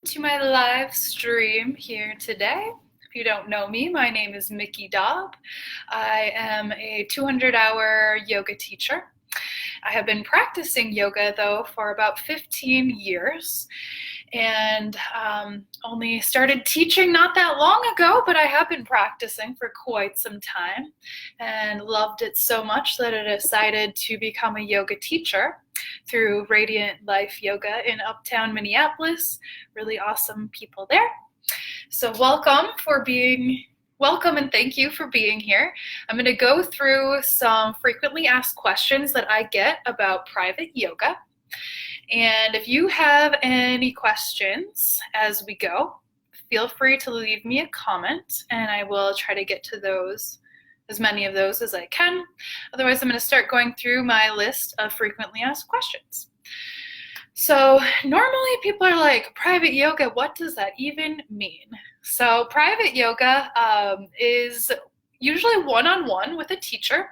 To my live stream here today. If you don't know me, my name is Mikky. I am a 200-hour yoga teacher. I have been practicing yoga though for about 15 years and only started teaching not that long ago, but I have been practicing for quite some time and loved it so much that I decided to become a yoga teacher through Radiant Life Yoga in Uptown Minneapolis. Really awesome people there. So welcome and thank you for being here. I'm going to go through some frequently asked questions that I get about private yoga. And if you have any questions as we go, feel free to leave me a comment and I will try to get to those, as many of those as I can. Otherwise, I'm going to start going through my list of frequently asked questions. So normally people are like, private yoga, what does that even mean? So private yoga is usually one-on-one with a teacher.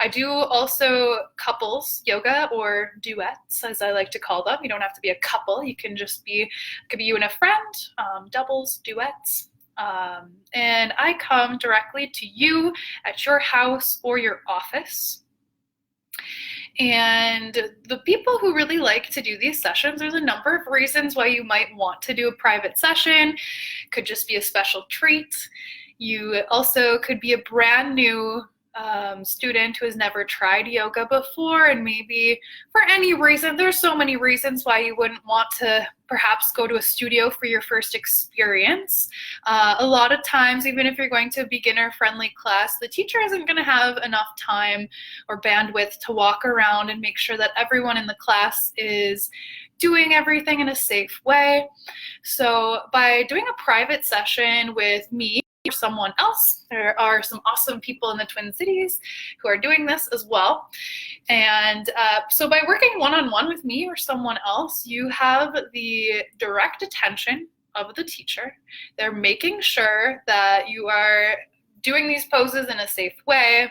I do also couples yoga, or duets, as I like to call them. You don't have to be a couple. You can just be, it could be you and a friend, doubles, duets. And I come directly to you at your house or your office. And the people who really like to do these sessions, there's a number of reasons why you might want to do a private session. Could just be a special treat. You also could be a brand new student who has never tried yoga before, and maybe for any reason, there's so many reasons why you wouldn't want to perhaps go to a studio for your first experience. A lot of times, even if you're going to a beginner-friendly class, the teacher isn't going to have enough time or bandwidth to walk around and make sure that everyone in the class is doing everything in a safe way. So by doing a private session with me or someone else, there are some awesome people in the Twin Cities who are doing this as well. And so by working one-on-one with me or someone else, you have the direct attention of the teacher. They're making sure that you are doing these poses in a safe way.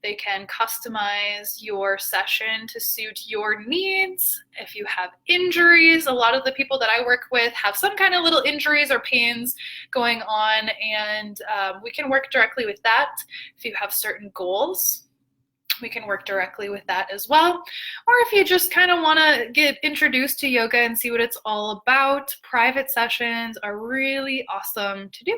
They can customize your session to suit your needs. If you have injuries, a lot of the people that I work with have some kind of little injuries or pains going on, and we can work directly with that. If you have certain goals, we can work directly with that as well. Or if you just kind of want to get introduced to yoga and see what it's all about, private sessions are really awesome to do.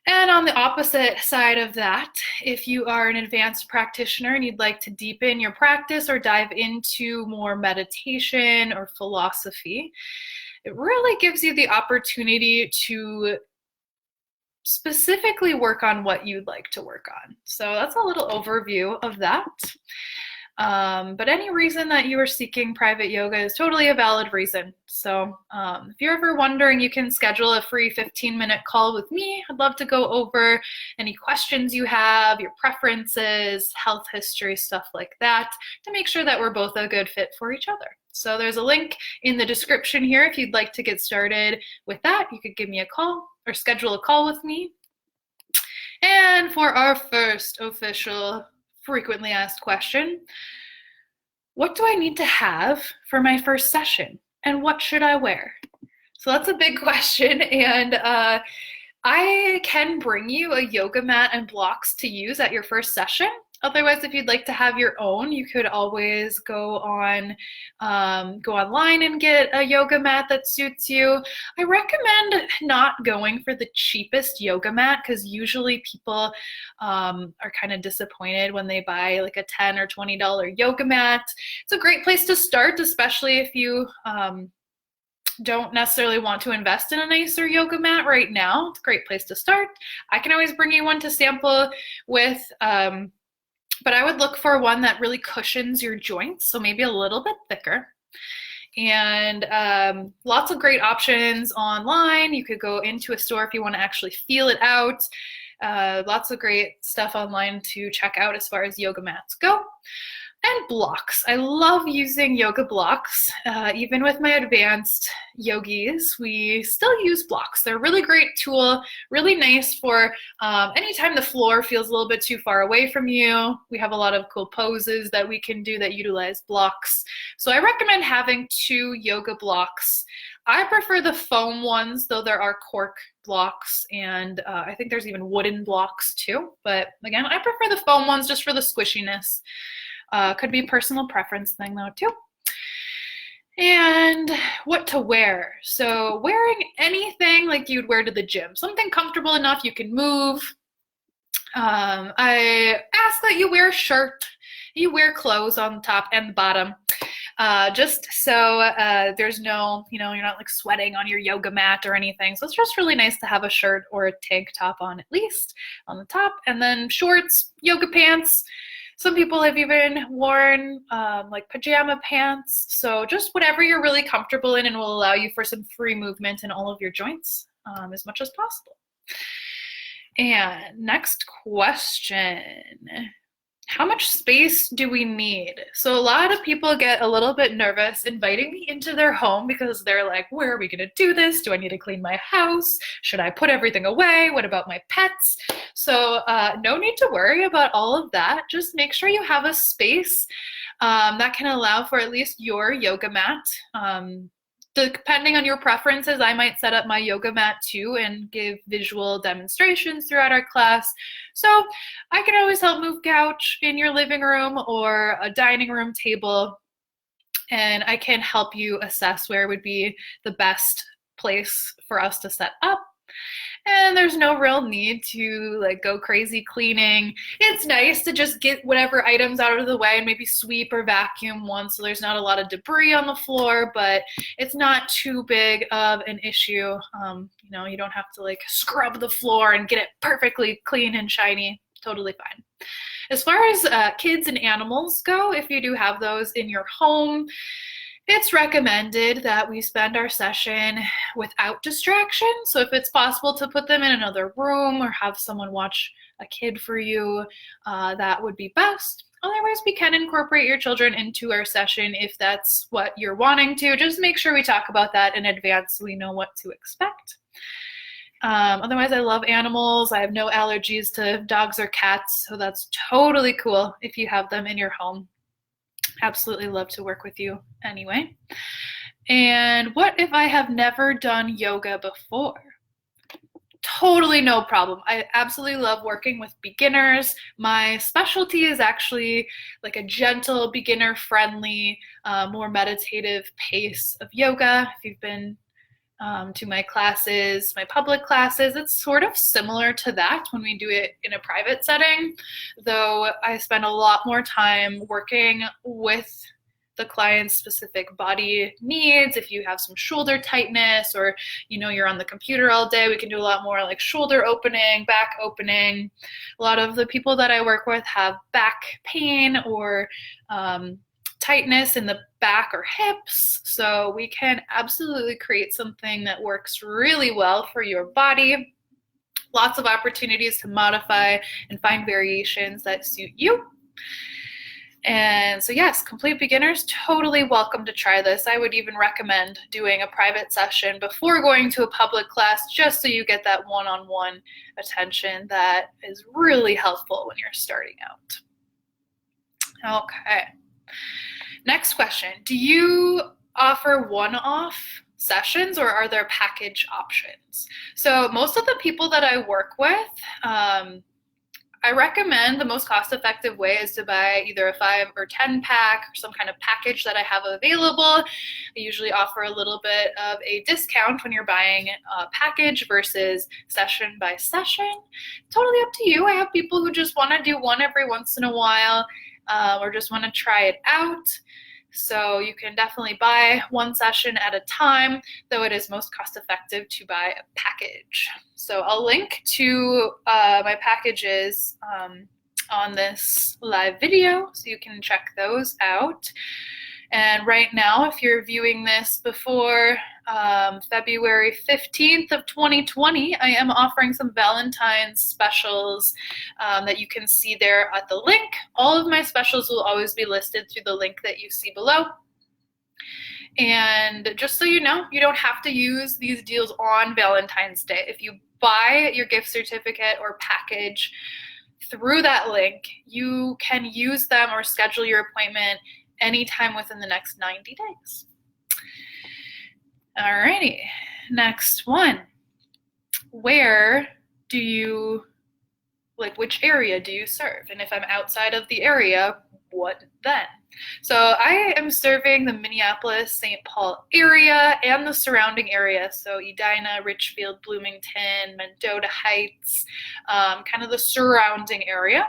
And on the opposite side of that, if you are an advanced practitioner and you'd like to deepen your practice or dive into more meditation or philosophy, it really gives you the opportunity to specifically work on what you'd like to work on. So that's a little overview of that. But any reason that you are seeking private yoga is totally a valid reason. So if you're ever wondering, you can schedule a free 15-minute call with me. I'd love to go over any questions you have, your preferences, health history, stuff like that, to make sure that we're both a good fit for each other. So there's a link in the description here if you'd like to get started with that. You could give me a call or schedule a call with me. And for our first official frequently asked question, what do I need to have for my first session and what should I wear? So that's a big question, and I can bring you a yoga mat and blocks to use at your first session. Otherwise, if you'd like to have your own, you could always go online and get a yoga mat that suits you. I recommend not going for the cheapest yoga mat because usually people are kind of disappointed when they buy like a $10 or $20 yoga mat. It's a great place to start, especially if you don't necessarily want to invest in a nicer yoga mat right now. It's a great place to start. I can always bring you one to sample with, but I would look for one that really cushions your joints, so maybe a little bit thicker. And lots of great options online. You could go into a store if you want to actually feel it out. Lots of great stuff online to check out as far as yoga mats go. And blocks. I love using yoga blocks. Even with my advanced yogis, we still use blocks. They're a really great tool, really nice for anytime the floor feels a little bit too far away from you. We have a lot of cool poses that we can do that utilize blocks. So I recommend having 2 yoga blocks I prefer the foam ones, though there are cork blocks, and I think there's even wooden blocks too. But again, I prefer the foam ones just for the squishiness. Could be a personal preference thing though too. And what to wear. So wearing anything like you'd wear to the gym, something comfortable enough you can move. I ask that you wear a shirt, you wear clothes on the top and the bottom. Just so there's no, you're not like sweating on your yoga mat or anything. So it's just really nice to have a shirt or a tank top on at least on the top, and then shorts, yoga pants. Some people have even worn like pajama pants. So just whatever you're really comfortable in and will allow you for some free movement in all of your joints as much as possible. And next question. How much space do we need? So a lot of people get a little bit nervous inviting me into their home because they're like, where are we going to do this? Do I need to clean my house? Should I put everything away? What about my pets? So no need to worry about all of that. Just make sure you have a space that can allow for at least your yoga mat. Depending on your preferences, I might set up my yoga mat too and give visual demonstrations throughout our class. So I can always help move couch in your living room or a dining room table, and I can help you assess where would be the best place for us to set up. And there's no real need to like go crazy cleaning. It's nice to just get whatever items out of the way and maybe sweep or vacuum once so there's not a lot of debris on the floor, but it's not too big of an issue. You don't have to like scrub the floor and get it perfectly clean and shiny. Totally fine. As far as kids and animals go, if you do have those in your home, it's recommended that we spend our session without distraction. So if it's possible to put them in another room or have someone watch a kid for you, that would be best. Otherwise, we can incorporate your children into our session if that's what you're wanting to. Just make sure we talk about that in advance so we know what to expect. Otherwise, I love animals. I have no allergies to dogs or cats, so that's totally cool if you have them in your home. Absolutely love to work with you anyway. And what if I have never done yoga before? Totally no problem. I absolutely love working with beginners. My specialty is actually like a gentle, beginner-friendly, more meditative pace of yoga. If you've been to my classes, my public classes, it's sort of similar to that when we do it in a private setting, though I spend a lot more time working with the client's specific body needs. If you have some shoulder tightness or you're on the computer all day, we can do a lot more like shoulder opening, back opening. A lot of the people that I work with have back pain or tightness in the back or hips, so we can absolutely create something that works really well for your body. Lots of opportunities to modify and find variations that suit you. And so yes, complete beginners, totally welcome to try this. I would even recommend doing a private session before going to a public class, just so you get that one-on-one attention that is really helpful when you're starting out. Okay. Next question. Do you offer one-off sessions or are there package options? So most of the people that I work with, I recommend the most cost-effective way is to buy either a 5 or 10 pack or some kind of package that I have available. I usually offer a little bit of a discount when you're buying a package versus session by session. Totally up to you. I have people who just want to do one every once in a while or just want to try it out. So you can definitely buy one session at a time, though it is most cost effective to buy a package. So I'll link to my packages on this live video, so you can check those out. And right now, if you're viewing this before February 15th of 2020, I am offering some Valentine Specials that you can see there at the link. All of my specials will always be listed through the link that you see below. And just so you know, you don't have to use these deals on Valentine's Day. If you buy your gift certificate or package through that link, you can use them or schedule your appointment anytime within the next 90 days. Alrighty, next one. Where do you, like, which area do you serve? And if I'm outside of the area, what then? So I am serving the Minneapolis, St. Paul area and the surrounding area. So Edina, Richfield, Bloomington, Mendota Heights, kind of the surrounding area.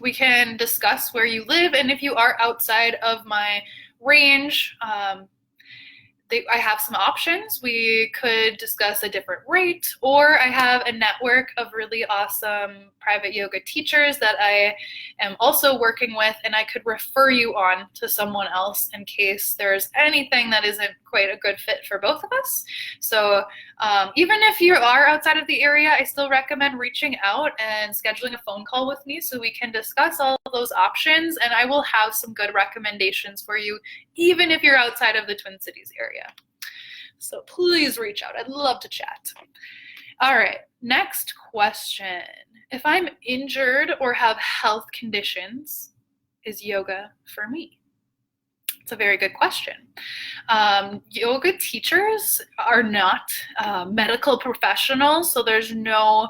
We can discuss where you live, and if you are outside of my range, I have some options. We could discuss a different rate, or I have a network of really awesome private yoga teachers that I am also working with, and I could refer you on to someone else in case there's anything that isn't quite a good fit for both of us. So even if you are outside of the area, I still recommend reaching out and scheduling a phone call with me so we can discuss all of those options, and I will have some good recommendations for you, even if you're outside of the Twin Cities area. So please reach out. I'd love to chat. All right, next question. If I'm injured or have health conditions, is yoga for me? It's a very good question. Yoga teachers are not medical professionals, so there's no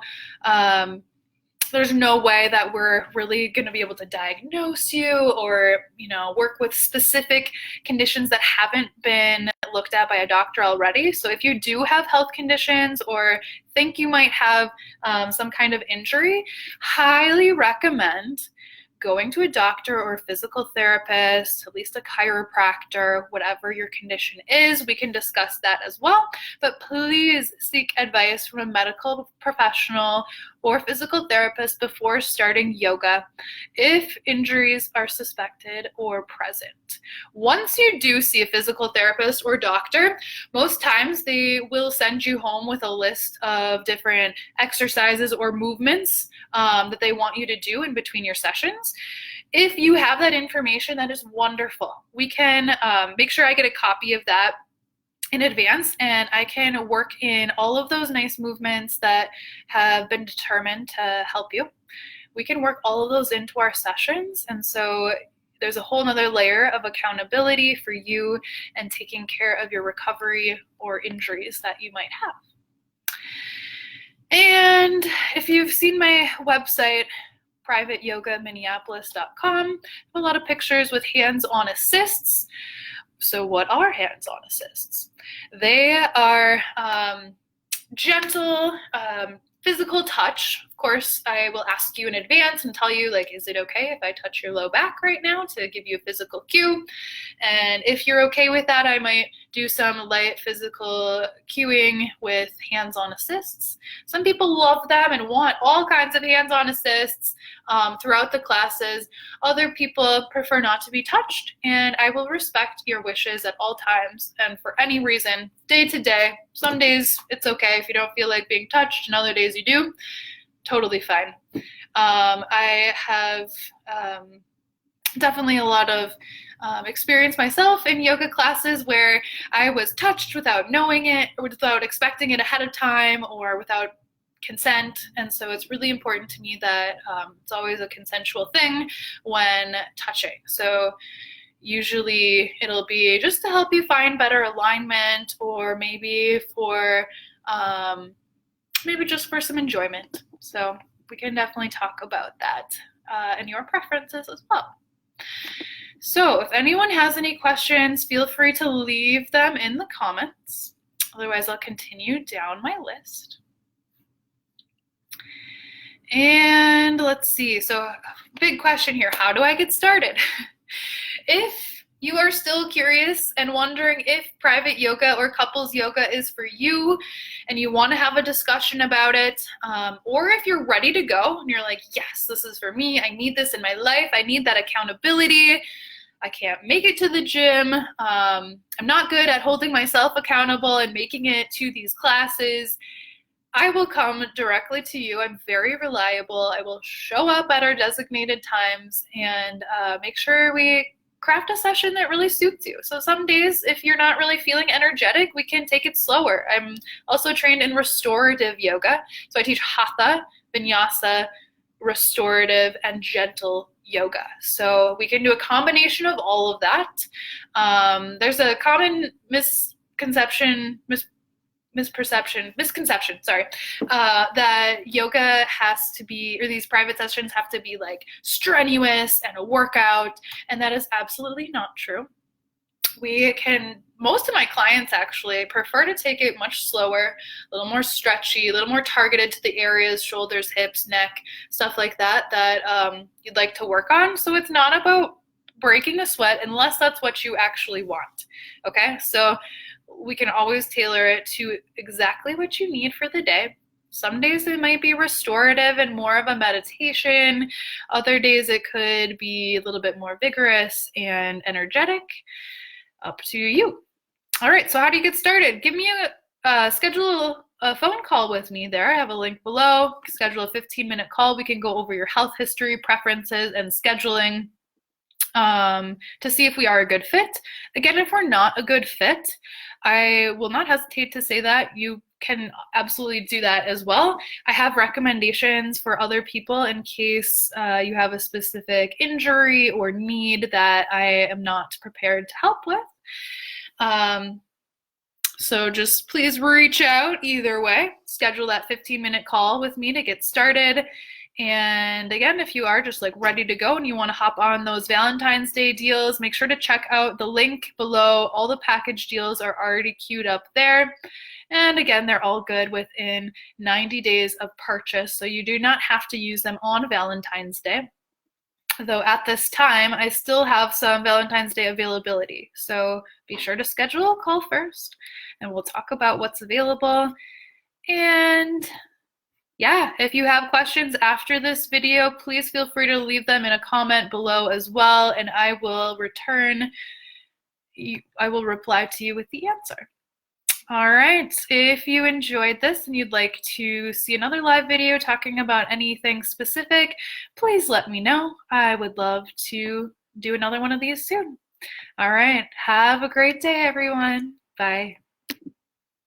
way that we're really going to be able to diagnose you or, work with specific conditions that haven't been looked at by a doctor already. So if you do have health conditions or think you might have some kind of injury, highly recommend going to a doctor or a physical therapist, at least a chiropractor, whatever your condition is. We can discuss that as well, but please seek advice from a medical professional or physical therapist before starting yoga if injuries are suspected or present. Once you do see a physical therapist or doctor, most times they will send you home with a list of different exercises or movements that they want you to do in between your sessions. If you have that information, that is wonderful. We can make sure I get a copy of that in advance, and I can work in all of those nice movements that have been determined to help you. We can work all of those into our sessions, and so there's a whole nother layer of accountability for you and taking care of your recovery or injuries that you might have. And if you've seen my website, privateyogaminneapolis.com, a lot of pictures with hands-on assists. So what are hands-on assists? They are gentle, physical touch. Of course, I will ask you in advance and tell you, is it okay if I touch your low back right now to give you a physical cue? And if you're okay with that, I might do some light physical cueing with hands-on assists. Some people love them and want all kinds of hands-on assists throughout the classes. Other people prefer not to be touched, and I will respect your wishes at all times and for any reason, day to day. Some days it's okay if you don't feel like being touched, and other days you do. Totally fine. I have definitely a lot of experience myself in yoga classes where I was touched without knowing it, or without expecting it ahead of time, or without consent. And so it's really important to me that it's always a consensual thing when touching. So usually it'll be just to help you find better alignment, or maybe just for some enjoyment. So we can definitely talk about that and your preferences as well. So if anyone has any questions, feel free to leave them in the comments. Otherwise, I'll continue down my list. And let's see. So big question here. How do I get started? If you are still curious and wondering if private yoga or couples yoga is for you and you want to have a discussion about it, or if you're ready to go and you're like, yes, this is for me. I need this in my life. I need that accountability. I can't make it to the gym. I'm not good at holding myself accountable and making it to these classes. I will come directly to you. I'm very reliable. I will show up at our designated times and make sure we craft a session that really suits you. So some days, if you're not really feeling energetic, we can take it slower. I'm also trained in restorative yoga. So I teach hatha, vinyasa, restorative, and gentle yoga. So we can do a combination of all of that. There's a common misconception, sorry, that yoga has to be, or these private sessions have to be like strenuous and a workout, and that is absolutely not true. Most of my clients actually prefer to take it much slower, a little more stretchy, a little more targeted to the areas, shoulders, hips, neck, stuff like that, you'd like to work on. So it's not about breaking a sweat unless that's what you actually want. Okay, so we can always tailor it to exactly what you need for the day. Some days it might be restorative and more of a meditation. Other days it could be a little bit more vigorous and energetic. Up to you. All right, so how do you get started? Give me schedule a phone call with me there. I have a link below. Schedule a 15-minute call. We can go over your health history, preferences, and scheduling to see if we are a good fit. Again, if we're not a good fit, I will not hesitate to say that. You can absolutely do that as well. I have recommendations for other people in case you have a specific injury or need that I am not prepared to help with. So just please reach out either way. Schedule that 15-minute call with me to get started. And again, if you are just like ready to go and you want to hop on those Valentine's Day deals, make sure to check out the link below. All the package deals are already queued up there. And again, they're all good within 90 days of purchase, so you do not have to use them on Valentine's Day. Though at this time, I still have some Valentine's Day availability. So be sure to schedule a call first, and we'll talk about what's available. And yeah, if you have questions after this video, please feel free to leave them in a comment below as well, and I will reply to you with the answer. All right, if you enjoyed this and you'd like to see another live video talking about anything specific, please let me know. I would love to do another one of these soon. All right, have a great day, everyone. Bye.